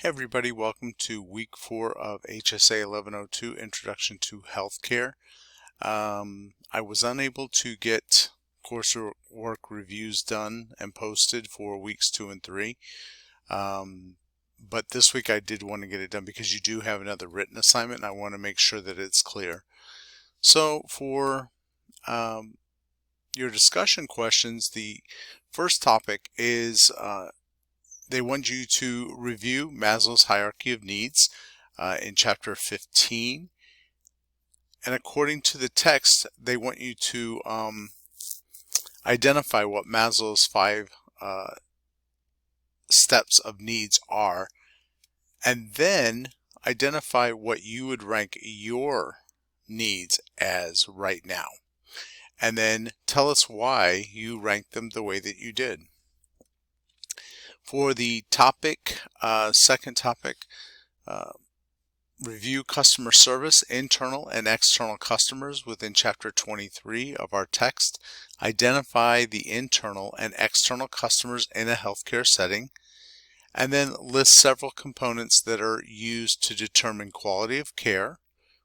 Everybody, welcome to week 4 of HSA 1102 Introduction to Healthcare. I was unable to get coursework reviews done and posted for weeks 2 and 3, but this week I did want to get it done because you do have another written assignment and I want to make sure that it's clear. So for your discussion questions, the first topic is they want you to review Maslow's hierarchy of needs in chapter 15. And according to the text, they want you to identify what Maslow's 5 steps of needs are, and then identify what you would rank your needs as right now. And then tell us why you ranked them the way that you did. For the topic, second topic, review customer service, internal and external customers within chapter 23 of our text. Identify the internal and external customers in a healthcare setting, and then list several components that are used to determine quality of care,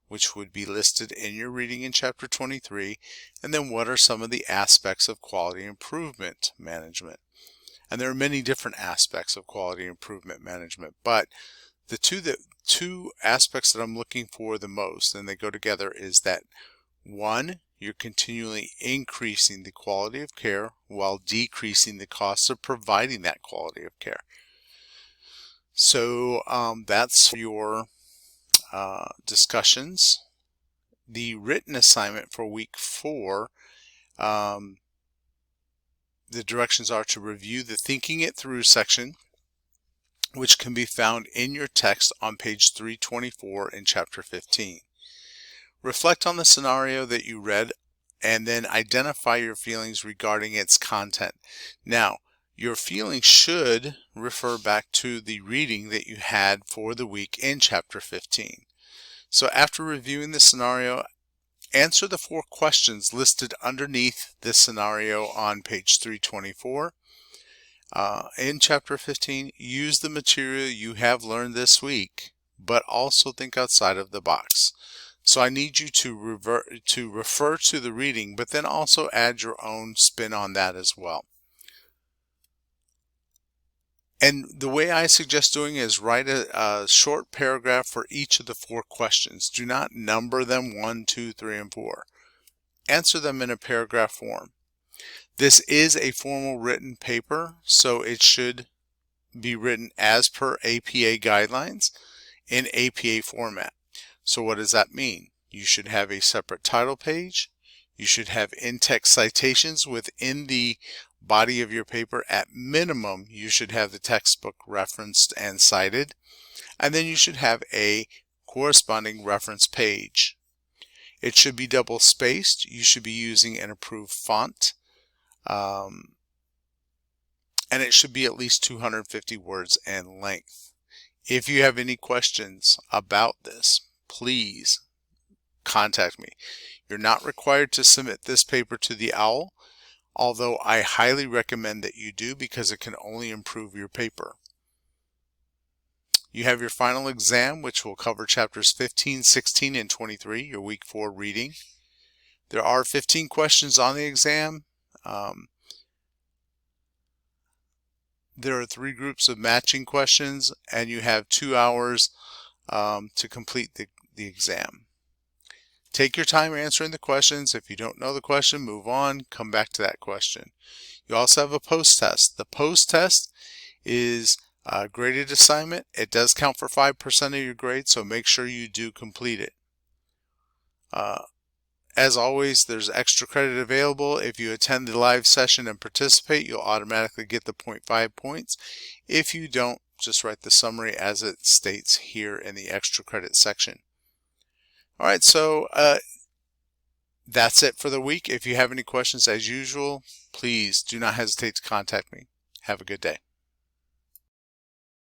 which would be listed in your reading in chapter 23, and then what are some of the aspects of quality improvement management. And there are many different aspects of quality improvement management, but the two aspects that I'm looking for the most, and they go together, is that one, you're continually increasing the quality of care while decreasing the cost of providing that quality of care. So that's your discussions. The written assignment for week 4, the directions are to review the Thinking It Through section, which can be found in your text on page 324 in chapter 15. Reflect on the scenario that you read and then identify your feelings regarding its content. Now, your feelings should refer back to the reading that you had for the week in chapter 15. So after reviewing the scenario, answer the 4 questions listed underneath this scenario on page 324. In chapter 15, use the material you have learned this week, but also think outside of the box. So I need you to refer to the reading, but then also add your own spin on that as well. And the way I suggest doing is write a short paragraph for each of the 4 questions. Do not number them 1, 2, 3, and 4. Answer them in a paragraph form. This is a formal written paper, so it should be written as per APA guidelines in APA format. So what does that mean? You should have a separate title page. You should have in-text citations within the body of your paper. At minimum, you should have the textbook referenced and cited. And then you should have a corresponding reference page. It should be double spaced. You should be using an approved font. And it should be at least 250 words in length. If you have any questions about this, please contact me. You're not required to submit this paper to the OWL, although I highly recommend that you do because it can only improve your paper. You have your final exam, which will cover chapters 15, 16, and 23, your week 4 reading. There are 15 questions on the exam. There are 3 groups of matching questions, and you have 2 hours to complete the exam. Take your time answering the questions. If you don't know the question, move on, come back to that question. You also have a post-test. The post-test is a graded assignment. It does count for 5% of your grade, so make sure you do complete it. As always, there's extra credit available. If you attend the live session and participate, you'll automatically get the 0.5 points. If you don't, just write the summary as it states here in the extra credit section. All right, so that's it for the week. If you have any questions, as usual, please do not hesitate to contact me. Have a good day.